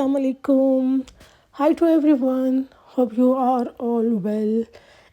Assalamu alaikum. Hi to everyone. Hope you are all well.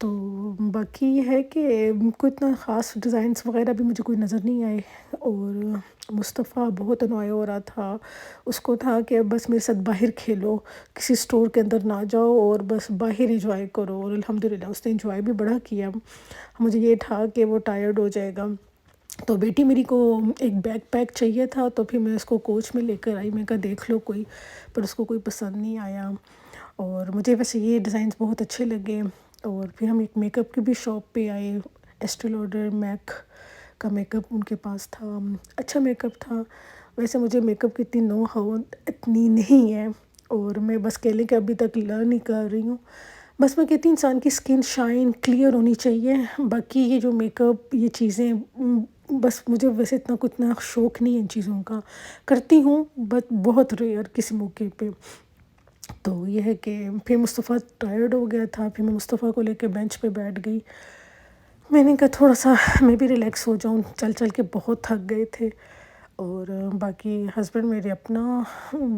تو باقی یہ ہے کہ کوئی اتنا خاص ڈیزائنس وغیرہ بھی مجھے کوئی نظر نہیں آئے، اور مصطفیٰ بہت انوائے ہو رہا تھا، اس کو تھا کہ بس میرے ساتھ باہر کھیلو، کسی اسٹور کے اندر نہ جاؤ اور بس باہر انجوائے کرو، اور الحمدللہ اس نے انجوائے بھی بڑا کیا۔ مجھے یہ تھا کہ وہ ٹائرڈ ہو جائے گا، تو بیٹی میری کو ایک بیک پیک چاہیے تھا، تو پھر میں اس کو کوچ میں لے کر آئی، میں کہا دیکھ لو کوئی، پر اس کو کوئی پسند نہیں آیا، اور مجھے ویسے یہ ڈیزائنس بہت اچھے لگے۔ اور پھر ہم ایک میک اپ کی بھی شاپ پہ آئے، ایسٹی لاڈر میک کا میک اپ ان کے پاس تھا، اچھا میک اپ تھا۔ ویسے مجھے میک اپ کی اتنی نو ہاؤ اتنی نہیں ہے، اور میں بس کہہ لیں کہ ابھی تک لرن ہی کر رہی ہوں۔ بس میں کہتی ہوں انسان کی اسکن شائن کلیئر ہونی چاہیے، باقی یہ جو میک اپ یہ چیزیں بس مجھے ویسے اتنا شوق نہیں ہے ان چیزوں کا، کرتی ہوں بٹ بہت ریئر کسی موقع پہ۔ تو یہ ہے کہ پھر مصطفیٰ ٹائرڈ ہو گیا تھا، پھر میں مصطفیٰ کو لے کے بینچ پہ بیٹھ گئی، میں نے کہا تھوڑا سا میں بھی ریلیکس ہو جاؤں، چل چل کے بہت تھک گئے تھے۔ اور باقی ہسبینڈ میرے اپنا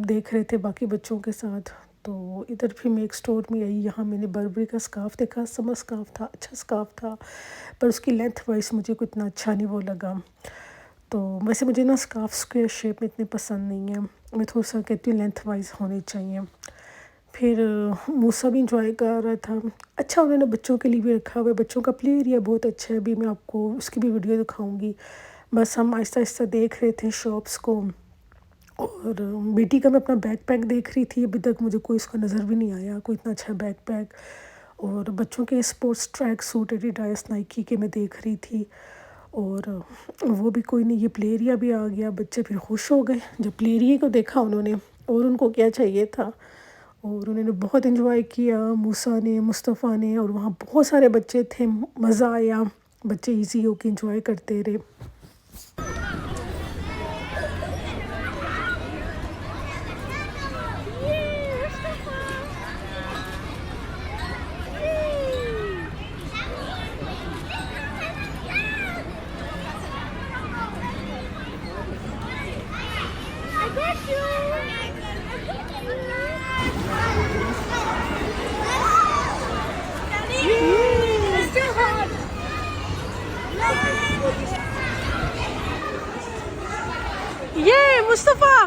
دیکھ رہے تھے باقی بچوں کے ساتھ۔ تو ادھر پھر میں ایک اسٹور میں آئی، یہاں میں نے بربری کا اسکارف دیکھا، سمر اسکارف تھا، اچھا اسکارف تھا، پر اس کی لینتھ وائز مجھے کوئی اتنا اچھا نہیں وہ لگا۔ تو ویسے مجھے نا اسکارف اسکوئر شیپ میں اتنے پسند نہیں ہیں، میں تھوڑا سا کہتی ہوں لینتھ وائز ہونے چاہیے۔ پھر موسیٰ بھی انجوائے کر رہا تھا، اچھا انہوں نے بچوں کے لیے بھی رکھا ہوا ہے، بچوں کا پلے ایریا بہت اچھا ہے، ابھی میں آپ کو اس کی بھی ویڈیو دکھاؤں گی۔ بس ہم آہستہ آہستہ دیکھ رہے تھے شاپس کو، اور بیٹی کا میں اپنا بیک پیک دیکھ رہی تھی، ابھی تک مجھے کوئی اس کا نظر بھی نہیں آیا کوئی اتنا اچھا بیک پیک۔ اور بچوں کے sports track suit Adidas Nike کے میں دیکھ رہی تھی، اور وہ بھی کوئی نہیں، یہ پلے ایریا بھی آ گیا، بچے پھر خوش ہو گئے جب پلے ایریا کو دیکھا انہوں نے، اور ان کو کیا چاہیے تھا، اور انہوں نے بہت انجوائے کیا، موسیٰ نے، مصطفیٰ نے، اور وہاں بہت سارے بچے تھے، مزہ آیا، بچے ایزی ہو کے انجوائے کرتے رہے۔ یہ مصطفیٰ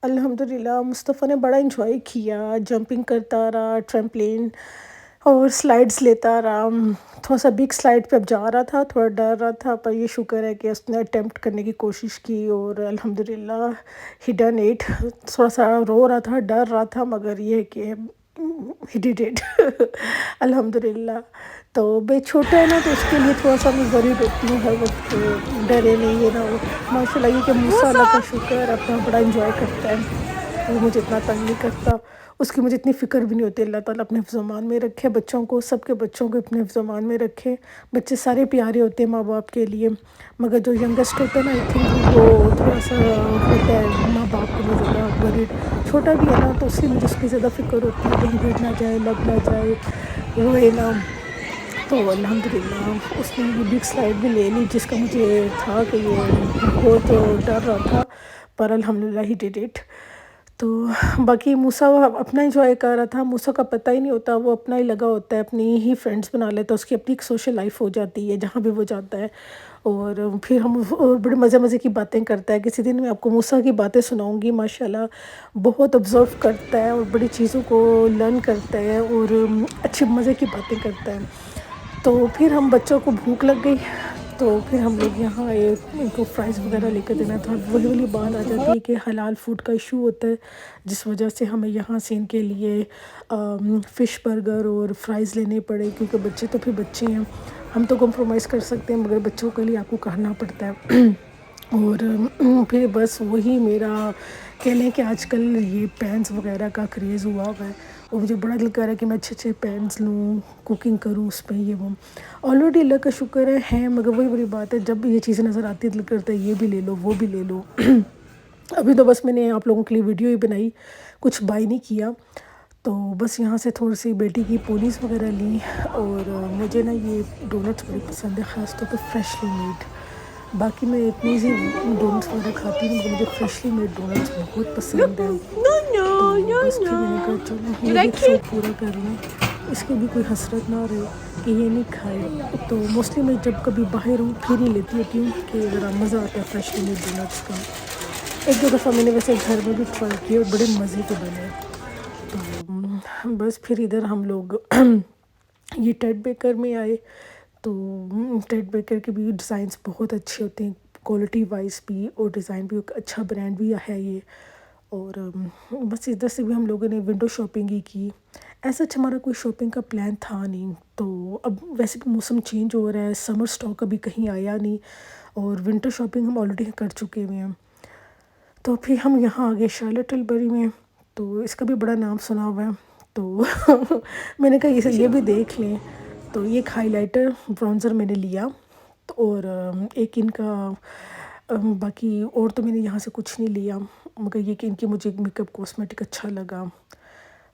الحمدللہ مصطفیٰ نے بڑا انجوائے کیا، جمپنگ کرتا رہا، ٹرمپلین اور سلائڈس لیتا رہا، تھوڑا سا بگ سلائڈ پہ اب جا رہا تھا، تھوڑا ڈر رہا تھا، پر یہ شکر ہے کہ اس نے اٹیمپٹ کرنے کی کوشش کی، اور الحمدللہ ہی ڈن اٹ۔ تھوڑا سا رو رہا تھا، ڈر رہا تھا، مگر یہ ہے کہ ہی ڈیڈ اٹ الحمدللہ۔ تو بے چھوٹا ہے نا، تو اس کے لیے تھوڑا سا میں ورried ہوتی ہوں ہر وقت کہ ڈرے نہیں ہے نا وہ۔ ماشاء اللہ یہ کہ موسیٰ اللہ کا شکر اپنا بڑا انجوائے کرتا ہے، وہ مجھے اتنا تنگ نہیں کرتا، اس کی مجھے اتنی فکر بھی نہیں ہوتی۔ اللہ تعالیٰ اپنے حفظ و امان میں رکھے بچوں کو، سب کے بچوں کو اپنے حفظ و امان میں رکھے۔ بچے سارے پیارے ہوتے ہیں ماں باپ کے لیے، مگر جو ینگسٹ ہوتا ہے نا، آئی تھنک وہ تھوڑا سا ہوتا ہے ماں باپ کو بہت زیادہ ورried، چھوٹا بھی ہے نا، تو اس لیے مجھے اس کی زیادہ فکر ہوتی ہے کہیں گر نہ جائے، لگ نہ جائے، روئے نا۔ تو الحمدللہ اس نے یہ بگ سلائڈ بھی لے لی، جس کا مجھے تھا کہ یہ بہت ڈر رہا تھا، پر الحمدللہ ہی ڈیڈ اٹ۔ تو باقی موسیٰ اپنا انجوائے کر رہا تھا، موسیٰ کا پتہ ہی نہیں ہوتا، وہ اپنا ہی لگا ہوتا ہے، اپنی ہی فرینڈس بنا لیتا ہے، اس کی اپنی ایک سوشل لائف ہو جاتی ہے جہاں بھی وہ جاتا ہے، اور پھر ہم بڑے مزے کی باتیں کرتا ہے۔ کسی دن میں آپ کو موسیٰ کی باتیں سناؤں گی، ماشاءاللہ بہت آبزرو کرتا ہے اور بڑی چیزوں کو لرن کرتا ہے، اور اچھی مزے کی باتیں کرتا ہے۔ تو پھر ہم بچوں کو بھوک لگ گئی، تو پھر ہم لوگ یہاں آئے، ان کو فرائز وغیرہ لے کر دینا تھا۔ وہی والی بات آ جاتی ہے کہ حلال فوڈ کا ایشو ہوتا ہے، جس وجہ سے ہمیں یہاں سے ان کے لیے فش برگر اور فرائز لینے پڑے، کیونکہ بچے تو پھر بچے ہیں، ہم تو کمپرومائز کر سکتے ہیں، مگر بچوں کے لیے آپ کو کرنا پڑتا ہے۔ اور پھر بس وہی میرا کہہ لیں کہ آج کل یہ پینس وغیرہ کا کریز ہوا ہوا ہے، اور مجھے بڑا دل کر رہا ہے کہ میں اچھے پینس لوں، کوکنگ کروں اس پہ، یہ وہ آلریڈی اللہ کا شکر ہے، مگر وہی بڑی بات ہے، جب یہ چیزیں نظر آتی ہے دل کرتا ہے یہ بھی لے لو، وہ بھی لے لو۔ ابھی تو بس میں نے آپ لوگوں کے لیے ویڈیو ہی بنائی، کچھ بائی نہیں کیا۔ تو بس یہاں سے تھوڑی سی بیٹی کی پونیز وغیرہ لیں، اور مجھے نا یہ ڈونٹس بڑے پسند ہیں، خاص طور پہ فریشلی میڈ۔ باقی میں اتنی سی ڈونٹس وغیرہ کھاتی نہیں، مگر مجھے فریشلی میڈ ڈونٹس بہت پسند ہیں۔ تو بس پھر میں نے کہا چلو یہ بھی ایک شوق پورا کر لیں، اس کی بھی کوئی حسرت نہ رہے کہ یہ نہیں کھائے۔ تو موسٹلی میں جب کبھی باہر ہوں پھر ہی لیتی ہوتی ہوں کہ ذرا مزہ آتا ہے فریشلی میڈ ڈونٹس کا۔ ایک دو دفعہ میں نے ویسے گھر میں بھی ٹرائی کیے اور بڑے مزے کے بنے۔ تو بس پھر ادھر ہم لوگ یہ ٹیڈ بیکر میں آئے، تو ٹیڈ بیکر کے بھی ڈیزائنس بہت اچھے ہوتے ہیں، کوالٹی وائز بھی اور ڈیزائن بھی، اچھا برانڈ بھی ہے یہ۔ اور بس ادھر سے بھی ہم لوگوں نے ونڈو شاپنگ ہی کی، ایسا ہمارا کوئی شاپنگ کا پلان تھا نہیں۔ تو اب ویسے بھی موسم چینج ہو رہا ہے، سمر اسٹاک ابھی کہیں آیا نہیں، اور ونٹر شاپنگ ہم آلریڈی کر چکے ہوئے ہیں۔ تو پھر ہم یہاں آ گئے شارلٹ ٹلبری میں، تو اس کا بھی بڑا نام سنا ہوا ہے، تو میں نے کہا یہ بھی دیکھ لیں۔ تو یہ ہائی لائٹر برونزر میں نے لیا، اور ایک ان کا باقی اور تو میں نے یہاں سے کچھ نہیں لیا، مگر یہ کہ ان کی مجھے میک اپ کاسمیٹک اچھا لگا۔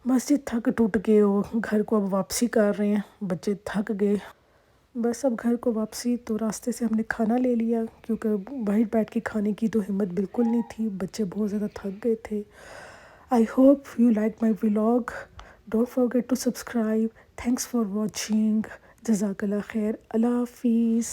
بس یہ تھک ٹوٹ کے اور گھر کو اب واپسی کر رہے ہیں، بچے تھک گئے، بس اب گھر کو واپسی۔ تو راستے سے ہم نے کھانا لے لیا، کیونکہ باہر بیٹھ کے کھانے کی تو ہمت بالکل نہیں تھی، بچے بہت زیادہ تھک گئے تھے۔ I hope you like my vlog. Don't forget to subscribe. Thanks for watching. جزاک اللہ خیر. اللہ حافظ.